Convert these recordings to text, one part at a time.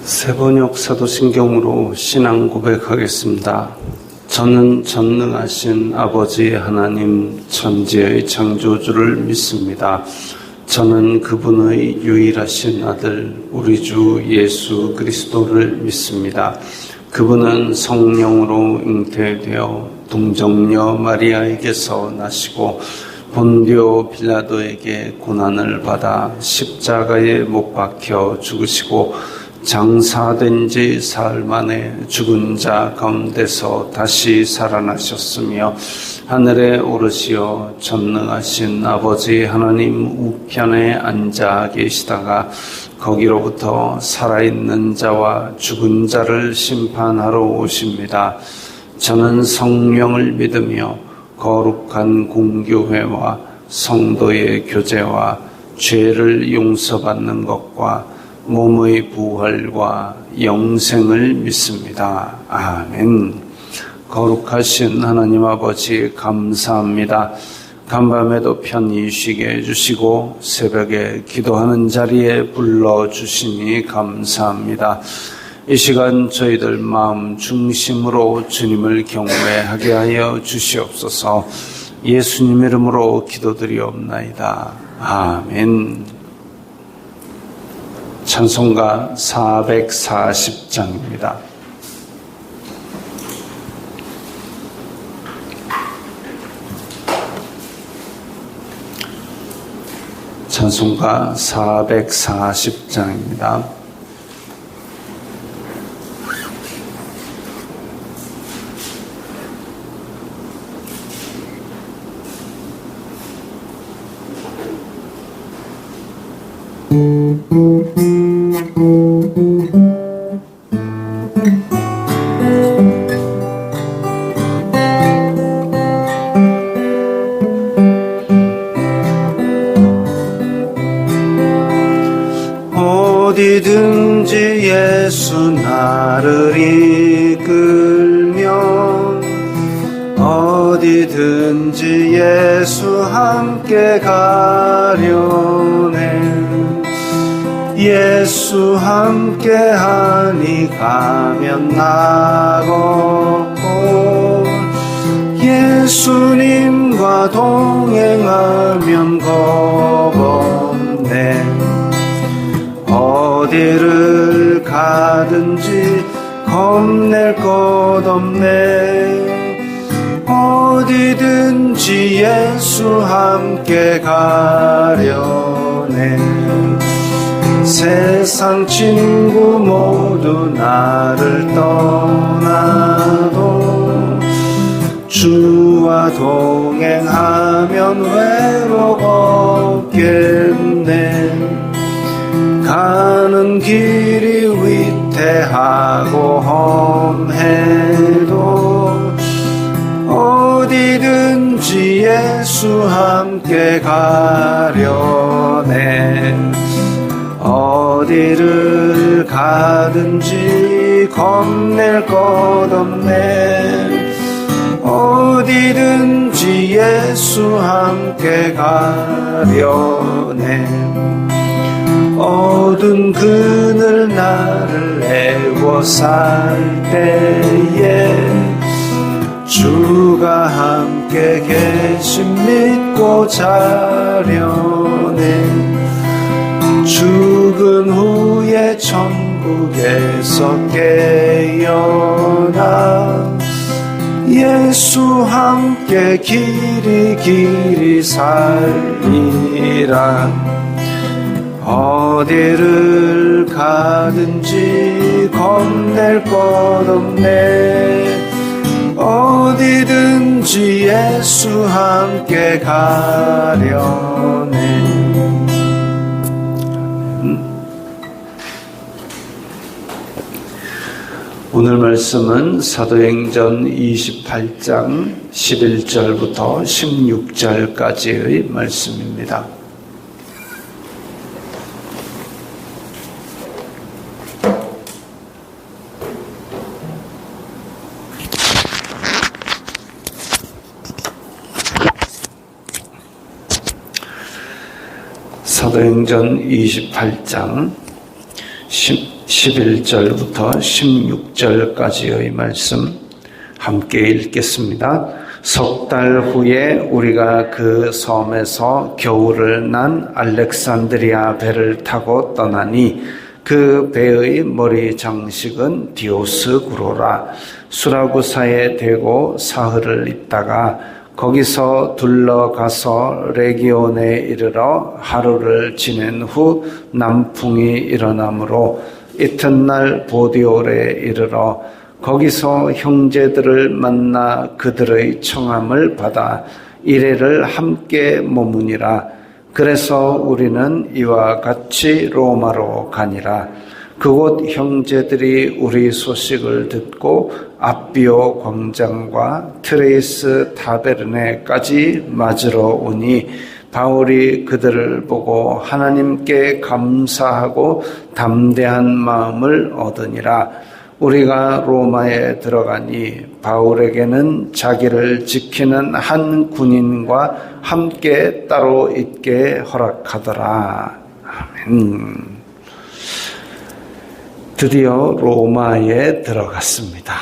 세번역 사도신경으로 신앙 고백하겠습니다. 저는 전능하신 아버지 하나님 천지의 창조주를 믿습니다. 저는 그분의 유일하신 아들 우리 주 예수 그리스도를 믿습니다. 그분은 성령으로 잉태되어 동정녀 마리아에게서 나시고 본디오 빌라도에게 고난을 받아 십자가에 못 박혀 죽으시고 장사된 지 사흘 만에 죽은 자 가운데서 다시 살아나셨으며 하늘에 오르시어 전능하신 아버지 하나님 우편에 앉아 계시다가 거기로부터 살아있는 자와 죽은 자를 심판하러 오십니다. 저는 성령을 믿으며 거룩한 공교회와 성도의 교제와 죄를 용서받는 것과 몸의 부활과 영생을 믿습니다. 아멘. 거룩하신 하나님 아버지 감사합니다. 간밤에도 편히 쉬게 해주시고 새벽에 기도하는 자리에 불러주시니 감사합니다. 이 시간 저희들 마음 중심으로 주님을 경배하게 하여 주시옵소서. 예수님 이름으로 기도드리옵나이다. 아멘. 찬송가 440장입니다. 찬송가 440장입니다. 어디든지 예수 나를 이끌면 어디든지 예수 함께 가려네. 예수 함께하니 가면 나겠고 예수님과 동행하면 겁없네. 어디를 가든지 겁낼 것 없네. 어디든지 예수 함께 가려네. 세상 친구 모두 나를 떠나도 주와 동행하면 외롭 없겠네. 가는 길이 위태하고 험해도 어디든지 예수 함께 가려네. 어디를 가든지 겁낼 것 없네. 어디든지 예수 함께 가려네. 어두운 그늘 나를 애워쌀 때에 주가 함께 계심 믿고 자려네. 죽은 후에 천국에서 깨어나 예수 함께 길이 살리라. 어디를 가든지 겁낼 것 없네. 어디든지 예수 함께 가려네. 오늘 말씀은 사도행전 28장 11절부터 16절까지의 말씀입니다. 사도행전 28장 11절부터 16절까지의 말씀 함께 읽겠습니다. 석 달 후에 우리가 그 섬에서 겨울을 난 알렉산드리아 배를 타고 떠나니 그 배의 머리 장식은 디오스구로라. 수라구사에 대고 사흘을 있다가 거기서 둘러가서 레기온에 이르러 하루를 지낸 후 남풍이 일어나므로 이튿날 보디올에 이르러 거기서 형제들을 만나 그들의 청함을 받아 이레를 함께 머무니라. 그래서 우리는 이와 같이 로마로 가니라. 그곳 형제들이 우리 소식을 듣고 앞비오 광장과 트레이스 타베르네까지 맞으러 오니 바울이 그들을 보고 하나님께 감사하고 담대한 마음을 얻으니라. 우리가 로마에 들어가니 바울에게는 자기를 지키는 한 군인과 함께 따로 있게 허락하더라. 아멘. 드디어 로마에 들어갔습니다.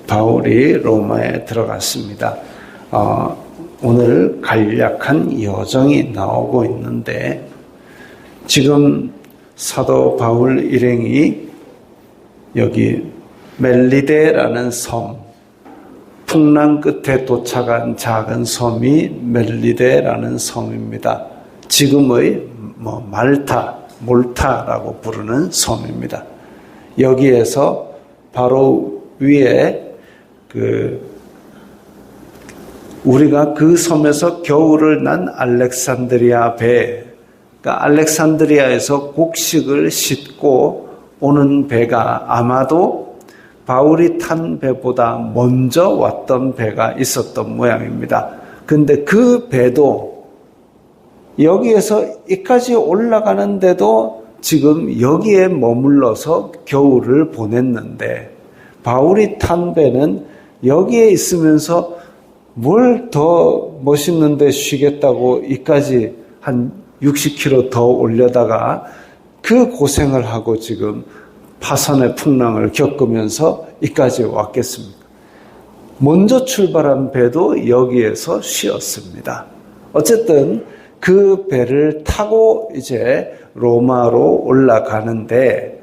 바울이 로마에 들어갔습니다. 오늘 간략한 여정이 나오고 있는데 지금 사도 바울 일행이 여기 멜리데라는 섬, 풍랑 끝에 도착한 작은 섬이 멜리데라는 섬입니다. 지금의 말타, 몰타라고 부르는 섬입니다. 여기에서 바로 위에 우리가 그 섬에서 겨울을 난 알렉산드리아 배, 그러니까 알렉산드리아에서 곡식을 싣고 오는 배가 아마도 바울이 탄 배보다 먼저 왔던 배가 있었던 모양입니다. 근데 그 배도 여기에서 이까지 올라가는데도 지금 여기에 머물러서 겨울을 보냈는데 바울이 탄 배는 여기에 있으면서 뭘 더 멋있는데 쉬겠다고 이까지 한 60km 더 올려다가 그 고생을 하고 지금 파선의 풍랑을 겪으면서 이까지 왔겠습니다. 먼저 출발한 배도 여기에서 쉬었습니다. 어쨌든 그 배를 타고 이제 로마로 올라가는데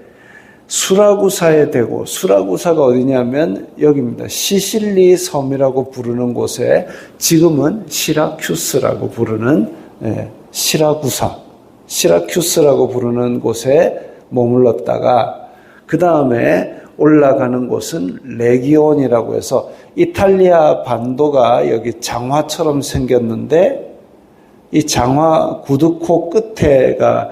수라구사에 대고, 수라구사가 어디냐면 여기입니다. 시실리 섬이라고 부르는 곳에 지금은 시라큐스라고 부르는 시라큐스라고 부르는 곳에 머물렀다가 그 다음에 올라가는 곳은 레기온이라고 해서 이탈리아 반도가 여기 장화처럼 생겼는데 이 장화 구두코 끝에가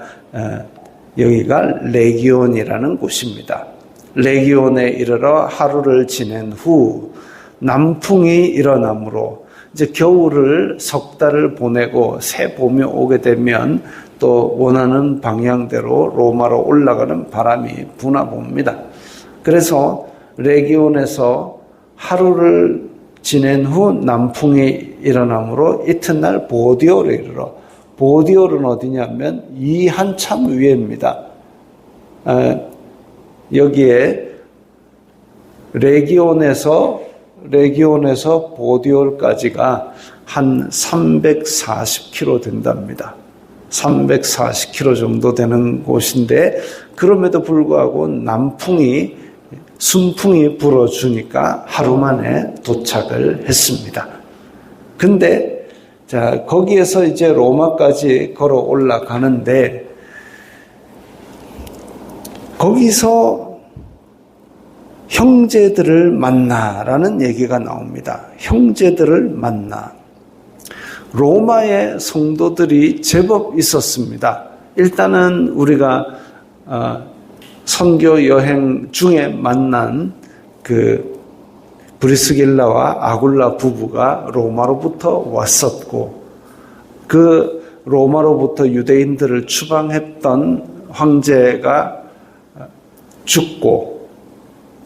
여기가 레기온이라는 곳입니다. 레기온에 이르러 하루를 지낸 후 남풍이 일어나므로 이제 겨울을 석 달을 보내고 새 봄이 오게 되면 또 원하는 방향대로 로마로 올라가는 바람이 부나 봅니다. 그래서 레기온에서 하루를 지낸 후 남풍이 일어나므로 이튿날 보디올에 이르러, 보디올은 어디냐면 이 한참 위에입니다. 여기에 레기온에서 보디올까지가 한 340km 된답니다. 340km 정도 되는 곳인데 그럼에도 불구하고 순풍이 불어주니까 하루 만에 도착을 했습니다. 근데 거기에서 이제 로마까지 걸어 올라가는데 거기서 형제들을 만나라는 얘기가 나옵니다. 형제들을 만나. 로마의 성도들이 제법 있었습니다. 일단은 우리가 선교 여행 중에 만난 그 브리스길라와 아굴라 부부가 로마로부터 왔었고 그 로마로부터 유대인들을 추방했던 황제가 죽고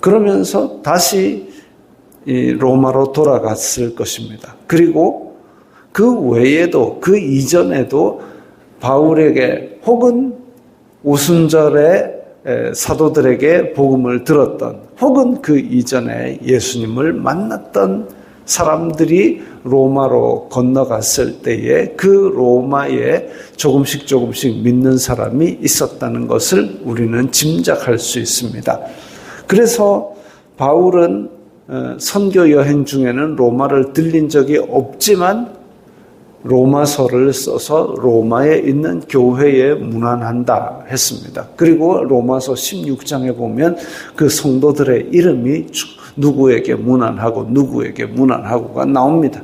그러면서 다시 로마로 돌아갔을 것입니다. 그리고 그 외에도 그 이전에도 바울에게 혹은 오순절에 사도들에게 복음을 들었던 혹은 그 이전에 예수님을 만났던 사람들이 로마로 건너갔을 때에 그 로마에 조금씩 믿는 사람이 있었다는 것을 우리는 짐작할 수 있습니다. 그래서 바울은 선교 여행 중에는 로마를 들린 적이 없지만 로마서를 써서 로마에 있는 교회에 문안한다 했습니다. 그리고 로마서 16장에 보면 그 성도들의 이름이 누구에게 문안하고가 나옵니다.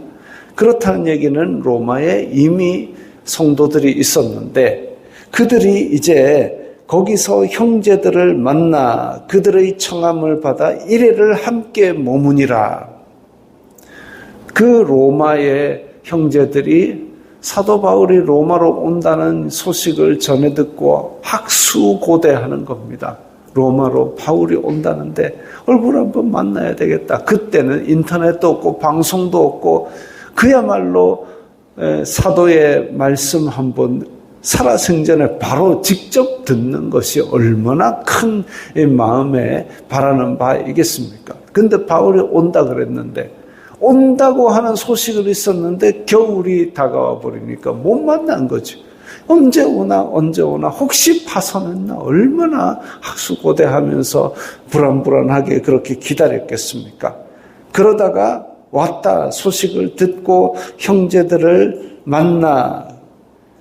그렇다는 얘기는 로마에 이미 성도들이 있었는데 그들이 이제 거기서 형제들을 만나 그들의 청함을 받아 이래를 함께 머무니라. 그 로마의 형제들이 사도 바울이 로마로 온다는 소식을 전해 듣고 학수고대하는 겁니다. 로마로 바울이 온다는데 얼굴 한번 만나야 되겠다. 그때는 인터넷도 없고 방송도 없고 그야말로 사도의 말씀 한번 살아생전에 바로 직접 듣는 것이 얼마나 큰 마음에 바라는 바이겠습니까? 근데 바울이 온다 그랬는데 온다고 하는 소식을 있었는데 겨울이 다가와 버리니까 못 만난 거죠. 언제 오나 혹시 파손했나 얼마나 학수고대하면서 불안하게 그렇게 기다렸겠습니까? 그러다가 왔다 소식을 듣고 형제들을 만나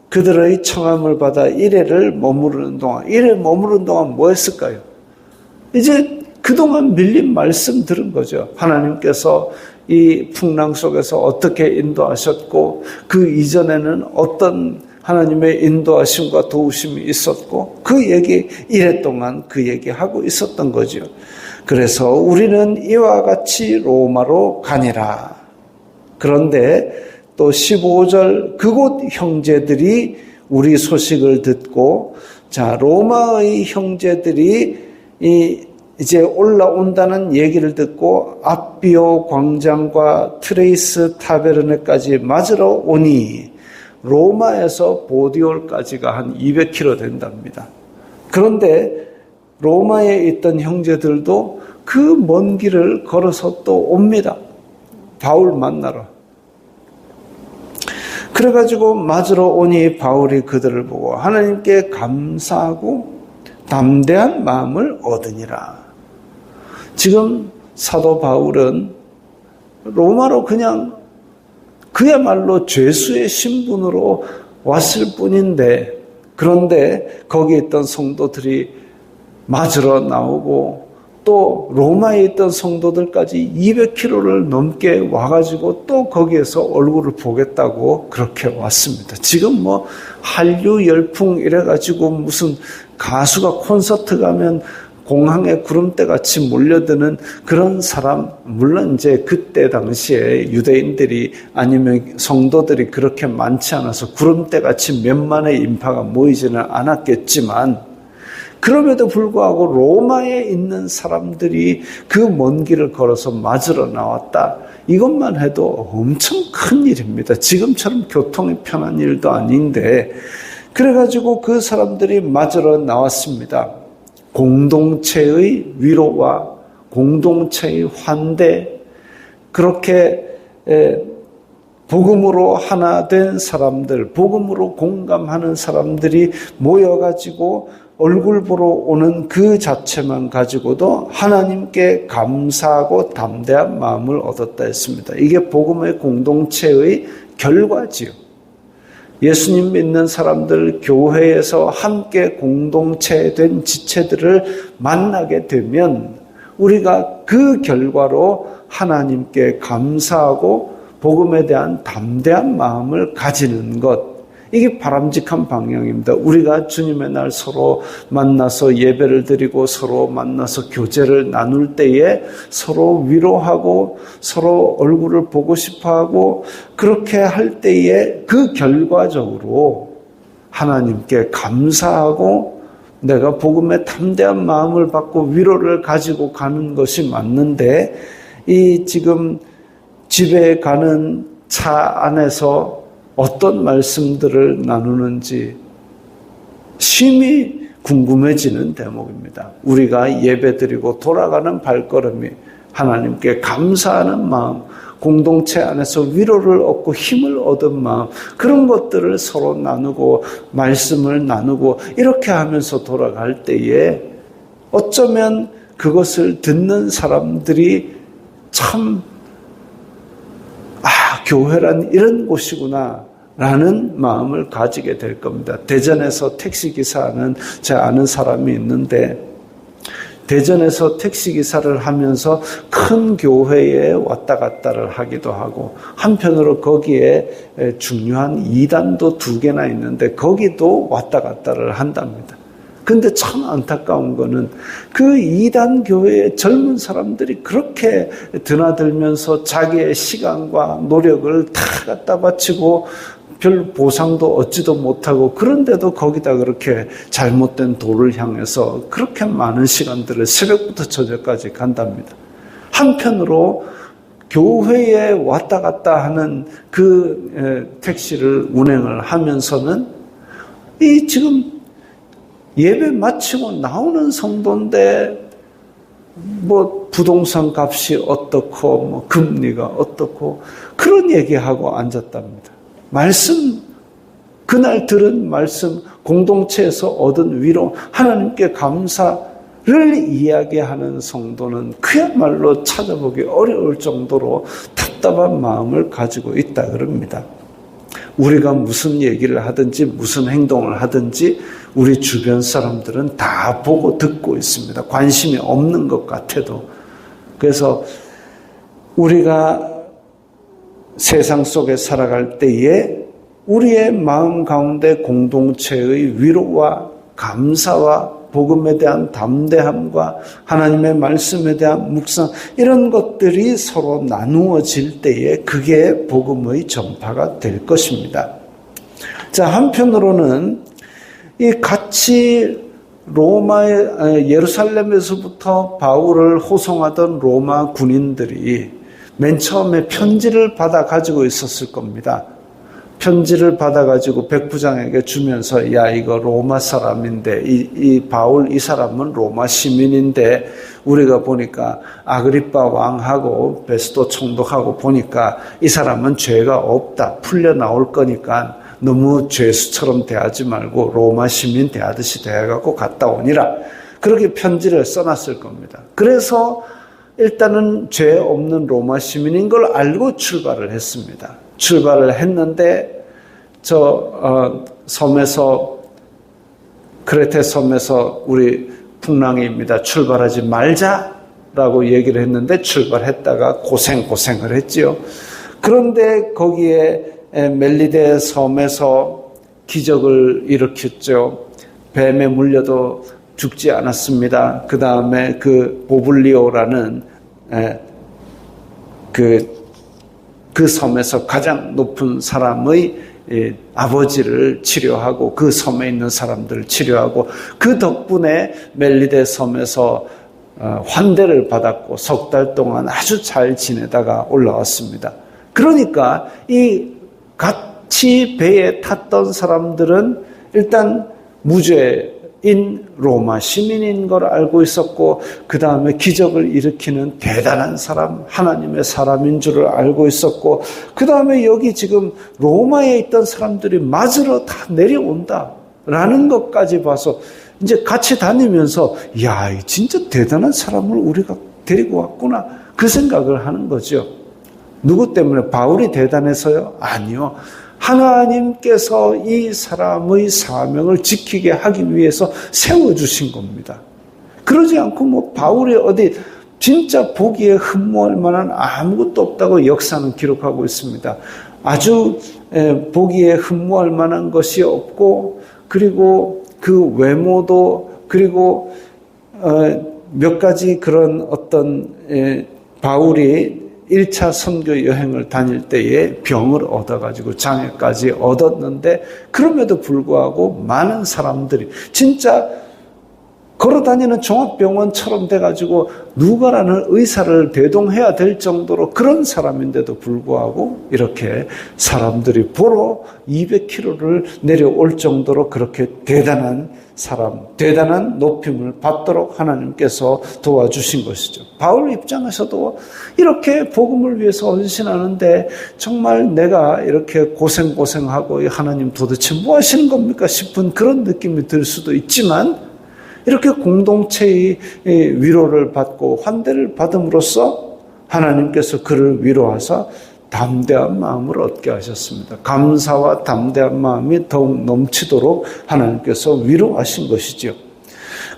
그들의 청함을 받아 이래 머무르는 동안 뭐 했을까요? 이제 그동안 밀린 말씀 들은 거죠. 하나님께서 이 풍랑 속에서 어떻게 인도하셨고 그 이전에는 어떤 하나님의 인도하심과 도우심이 있었고 그 얘기 이래 동안 그 얘기하고 있었던 거죠. 그래서 우리는 이와 같이 로마로 가니라. 그런데 또 15절 그곳 형제들이 우리 소식을 듣고 자 로마의 형제들이 이제 올라온다는 얘기를 듣고 앞비오 광장과 트레이스 타베르네까지 맞으러 오니 로마에서 보디올까지가 한 200km 된답니다. 그런데 로마에 있던 형제들도 그 먼 길을 걸어서 또 옵니다. 바울 만나러. 그래가지고 맞으러 오니 바울이 그들을 보고 하나님께 감사하고 담대한 마음을 얻으니라. 지금 사도 바울은 로마로 그냥 그야말로 죄수의 신분으로 왔을 뿐인데 그런데 거기 있던 성도들이 맞으러 나오고 또 로마에 있던 성도들까지 200km를 넘게 와가지고 또 거기에서 얼굴을 보겠다고 그렇게 왔습니다. 지금 뭐 한류 열풍 이래가지고 무슨 가수가 콘서트 가면 공항에 구름대 같이 몰려드는 그런 사람, 물론 이제 그때 당시에 유대인들이 아니면 성도들이 그렇게 많지 않아서 구름대 같이 몇만의 인파가 모이지는 않았겠지만 그럼에도 불구하고 로마에 있는 사람들이 그 먼 길을 걸어서 맞으러 나왔다. 이것만 해도 엄청 큰 일입니다. 지금처럼 교통이 편한 일도 아닌데 그래가지고 그 사람들이 맞으러 나왔습니다. 공동체의 위로와 공동체의 환대 그렇게 복음으로 하나 된 사람들, 복음으로 공감하는 사람들이 모여가지고 얼굴 보러 오는 그 자체만 가지고도 하나님께 감사하고 담대한 마음을 얻었다 했습니다. 이게 복음의 공동체의 결과지요. 예수님 믿는 사람들 교회에서 함께 공동체된 지체들을 만나게 되면 우리가 그 결과로 하나님께 감사하고 복음에 대한 담대한 마음을 가지는 것, 이게 바람직한 방향입니다. 우리가 주님의 날 서로 만나서 예배를 드리고 서로 만나서 교제를 나눌 때에 서로 위로하고 서로 얼굴을 보고 싶어하고 그렇게 할 때에 그 결과적으로 하나님께 감사하고 내가 복음의 담대한 마음을 받고 위로를 가지고 가는 것이 맞는데 이 지금 집에 가는 차 안에서 어떤 말씀들을 나누는지 심히 궁금해지는 대목입니다. 우리가 예배드리고 돌아가는 발걸음이 하나님께 감사하는 마음, 공동체 안에서 위로를 얻고 힘을 얻은 마음, 그런 것들을 서로 나누고 말씀을 나누고 이렇게 하면서 돌아갈 때에 어쩌면 그것을 듣는 사람들이 참 교회란 이런 곳이구나 라는 마음을 가지게 될 겁니다. 대전에서 택시기사는 제 아는 사람이 있는데 대전에서 택시기사를 하면서 큰 교회에 왔다 갔다를 하기도 하고 한편으로 거기에 중요한 이단도 2개나 있는데 거기도 왔다 갔다를 한답니다. 근데 참 안타까운 거는 그 이단 교회의 젊은 사람들이 그렇게 드나들면서 자기의 시간과 노력을 다 갖다 바치고 별 보상도 얻지도 못하고 그런데도 거기다 그렇게 잘못된 도를 향해서 그렇게 많은 시간들을 새벽부터 저녁까지 간답니다. 한편으로 교회에 왔다 갔다 하는 그 택시를 운행을 하면서는 이 지금 예배 마치고 나오는 성도인데 뭐 부동산 값이 어떻고 뭐 금리가 어떻고 그런 얘기하고 앉았답니다. 말씀, 그날 들은 말씀, 공동체에서 얻은 위로, 하나님께 감사를 이야기하는 성도는 그야말로 찾아보기 어려울 정도로 답답한 마음을 가지고 있다 그럽니다. 우리가 무슨 얘기를 하든지 무슨 행동을 하든지 우리 주변 사람들은 다 보고 듣고 있습니다. 관심이 없는 것 같아도. 그래서 우리가 세상 속에 살아갈 때에 우리의 마음 가운데 공동체의 위로와 감사와 복음에 대한 담대함과 하나님의 말씀에 대한 묵상 이런 것들이 서로 나누어질 때에 그게 복음의 전파가 될 것입니다. 자, 한편으로는 이 같이 예루살렘에서부터 바울을 호송하던 로마 군인들이 맨 처음에 편지를 받아 가지고 있었을 겁니다. 편지를 받아 가지고 백부장에게 주면서 야 이거 로마 사람인데 이 바울 이 사람은 로마 시민인데 우리가 보니까 아그리빠 왕하고 베스도 총독하고 보니까 이 사람은 죄가 없다. 풀려 나올 거니까 너무 죄수처럼 대하지 말고 로마 시민 대하듯이 대해갖고 갔다 오니라. 그렇게 편지를 써놨을 겁니다. 그래서 일단은 죄 없는 로마 시민인 걸 알고 출발을 했습니다. 출발을 했는데 섬에서 크레테 섬에서 우리 풍랑이입니다. 출발하지 말자라고 얘기를 했는데 출발했다가 고생을 했지요. 그런데 거기에 멜리데 섬에서 기적을 일으켰죠. 뱀에 물려도 죽지 않았습니다. 그 다음에 그 보블리오라는 그 섬에서 가장 높은 사람의 아버지를 치료하고 그 섬에 있는 사람들을 치료하고 그 덕분에 멜리데 섬에서 환대를 받았고 3달 동안 아주 잘 지내다가 올라왔습니다. 그러니까 이 같이 배에 탔던 사람들은 일단 무죄인 로마 시민인 걸 알고 있었고 그 다음에 기적을 일으키는 대단한 사람, 하나님의 사람인 줄을 알고 있었고 그 다음에 여기 지금 로마에 있던 사람들이 맞으러 다 내려온다라는 것까지 봐서 이제 같이 다니면서 야, 진짜 대단한 사람을 우리가 데리고 왔구나 그 생각을 하는 거죠. 누구 때문에? 바울이 대단해서요? 아니요. 하나님께서 이 사람의 사명을 지키게 하기 위해서 세워주신 겁니다. 그러지 않고 뭐 바울이 어디 진짜 보기에 흠모할 만한 아무것도 없다고 역사는 기록하고 있습니다. 아주 보기에 흠모할 만한 것이 없고 그리고 그 외모도 그리고 몇 가지 그런 어떤 바울이 1차 선교 여행을 다닐 때에 병을 얻어가지고 장애까지 얻었는데 그럼에도 불구하고 많은 사람들이 진짜 걸어다니는 종합병원처럼 돼가지고 누가라는 의사를 대동해야 될 정도로 그런 사람인데도 불구하고 이렇게 사람들이 보러 200km를 내려올 정도로 그렇게 대단한 사람, 대단한 높임을 받도록 하나님께서 도와주신 것이죠. 바울 입장에서도 이렇게 복음을 위해서 헌신하는데 정말 내가 이렇게 고생하고 하나님 도대체 뭐 하시는 겁니까 싶은 그런 느낌이 들 수도 있지만 이렇게 공동체의 위로를 받고 환대를 받음으로써 하나님께서 그를 위로하사 담대한 마음을 얻게 하셨습니다. 감사와 담대한 마음이 더욱 넘치도록 하나님께서 위로하신 것이죠.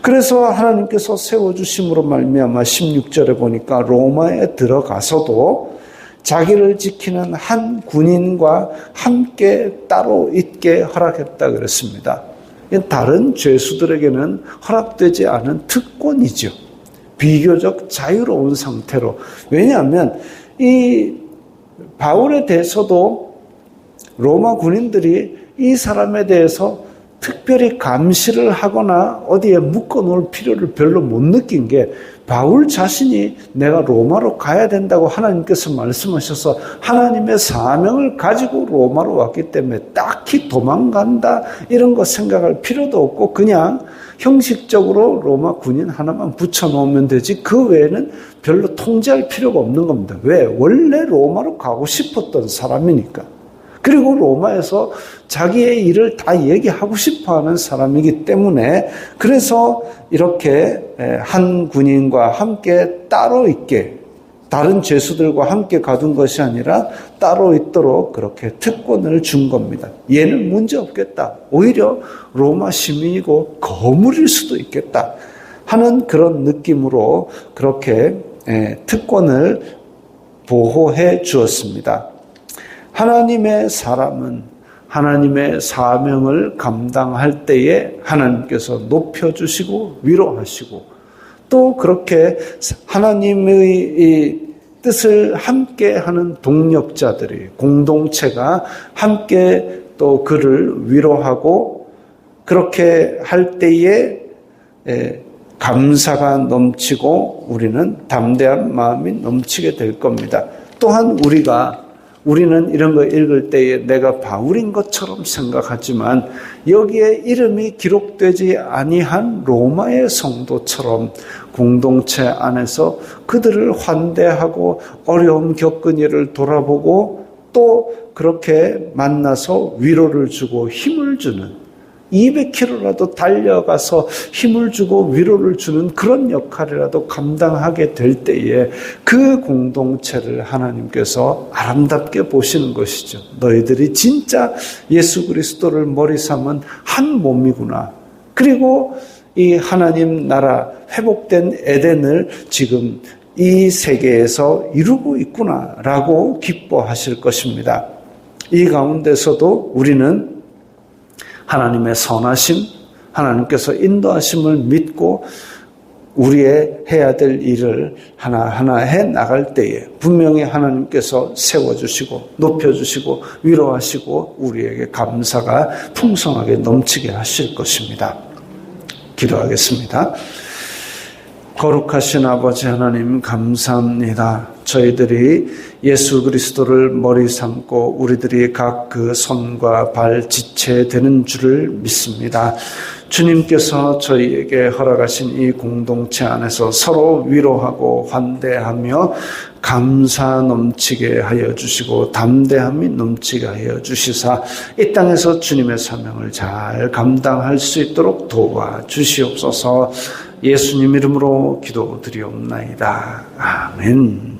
그래서 하나님께서 세워주심으로 말미암아 16절에 보니까 로마에 들어가서도 자기를 지키는 한 군인과 함께 따로 있게 허락했다 그랬습니다. 다른 죄수들에게는 허락되지 않은 특권이죠. 비교적 자유로운 상태로. 왜냐하면 이 바울에 대해서도 로마 군인들이 이 사람에 대해서 특별히 감시를 하거나 어디에 묶어놓을 필요를 별로 못 느낀 게 바울 자신이 내가 로마로 가야 된다고 하나님께서 말씀하셔서 하나님의 사명을 가지고 로마로 왔기 때문에 딱히 도망간다 이런 거 생각할 필요도 없고 그냥 형식적으로 로마 군인 하나만 붙여놓으면 되지 그 외에는 별로 통제할 필요가 없는 겁니다. 왜? 원래 로마로 가고 싶었던 사람이니까. 그리고 로마에서 자기의 일을 다 얘기하고 싶어하는 사람이기 때문에 그래서 이렇게 한 군인과 함께 따로 있게 다른 죄수들과 함께 가둔 것이 아니라 따로 있도록 그렇게 특권을 준 겁니다. 얘는 문제 없겠다. 오히려 로마 시민이고 거물일 수도 있겠다 하는 그런 느낌으로 그렇게 특권을 보호해 주었습니다. 하나님의 사람은 하나님의 사명을 감당할 때에 하나님께서 높여주시고 위로하시고 또 그렇게 하나님의 뜻을 함께하는 동력자들이 공동체가 함께 또 그를 위로하고 그렇게 할 때에 감사가 넘치고 우리는 담대한 마음이 넘치게 될 겁니다. 또한 우리는 이런 거 읽을 때에 내가 바울인 것처럼 생각하지만 여기에 이름이 기록되지 아니한 로마의 성도처럼 공동체 안에서 그들을 환대하고 어려움 겪은 일을 돌아보고 또 그렇게 만나서 위로를 주고 힘을 주는 200km라도 달려가서 힘을 주고 위로를 주는 그런 역할이라도 감당하게 될 때에 그 공동체를 하나님께서 아름답게 보시는 것이죠. 너희들이 진짜 예수 그리스도를 머리 삼은 한 몸이구나. 그리고 이 하나님 나라 회복된 에덴을 지금 이 세계에서 이루고 있구나라고 기뻐하실 것입니다. 이 가운데서도 우리는 하나님의 선하심, 하나님께서 인도하심을 믿고 우리의 해야 될 일을 하나하나 해 나갈 때에 분명히 하나님께서 세워주시고 높여주시고 위로하시고 우리에게 감사가 풍성하게 넘치게 하실 것입니다. 기도하겠습니다. 거룩하신 아버지 하나님 감사합니다. 저희들이 예수 그리스도를 머리 삼고 우리들이 각 그 손과 발 지체되는 줄을 믿습니다. 주님께서 저희에게 허락하신 이 공동체 안에서 서로 위로하고 환대하며 감사 넘치게 하여 주시고 담대함이 넘치게 하여 주시사 이 땅에서 주님의 사명을 잘 감당할 수 있도록 도와주시옵소서. 예수님 이름으로 기도드리옵나이다. 아멘.